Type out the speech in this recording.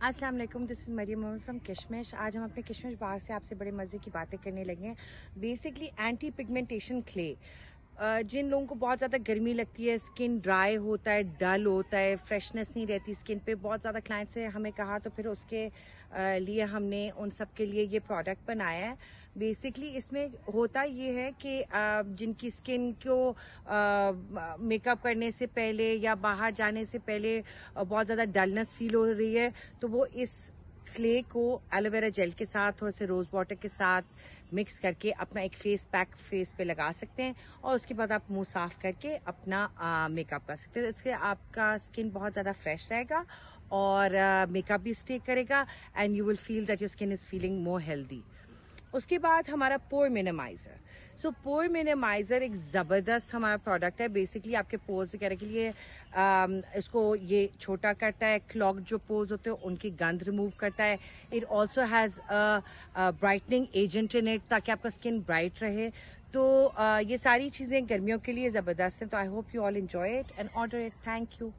अस्सलाम वालेकुम, this is Mariam Mohammad from Kishmish. आज हम अपने किशमिश बाग से आपसे बड़े मज़े की बातें करने लगे हैं। बेसिकली एंटी पिगमेंटेशन क्ले, जिन लोगों को बहुत ज़्यादा गर्मी लगती है, स्किन ड्राई होता है, डल होता है, फ्रेशनेस नहीं रहती स्किन पे, बहुत ज़्यादा क्लाइंट से हमें कहा तो फिर उसके लिए हमने उन सब के लिए ये प्रोडक्ट बनाया है। बेसिकली इसमें होता ये है कि जिनकी स्किन को मेकअप करने से पहले या बाहर जाने से पहले बहुत ज़्यादा डलनेस फील हो रही है, तो वो इस क्ले को एलोवेरा जेल के साथ, थोड़े से रोज़ वाटर के साथ मिक्स करके अपना एक फेस पैक फेस पे लगा सकते हैं और उसके बाद आप मुंह साफ करके अपना मेकअप कर सकते हैं। इससे आपका स्किन बहुत ज़्यादा फ्रेश रहेगा और मेकअप भी स्टे करेगा and you will feel that your skin is feeling more healthy. उसके बाद हमारा पोर मिनिमाइज़र। सो पोर मिनिमाइज़र एक ज़बरदस्त हमारा प्रोडक्ट है। बेसिकली आपके पोर्स वगैरह के लिए इसको ये छोटा करता है, क्लॉग जो पोर्स होते हैं उनकी गंद रिमूव करता है। It also has brightening agent in it, ताकि आपका स्किन ब्राइट रहे। तो ये सारी चीज़ें गर्मियों के लिए ज़बरदस्त हैं। तो I hope you all enjoy it and order it. Thank you.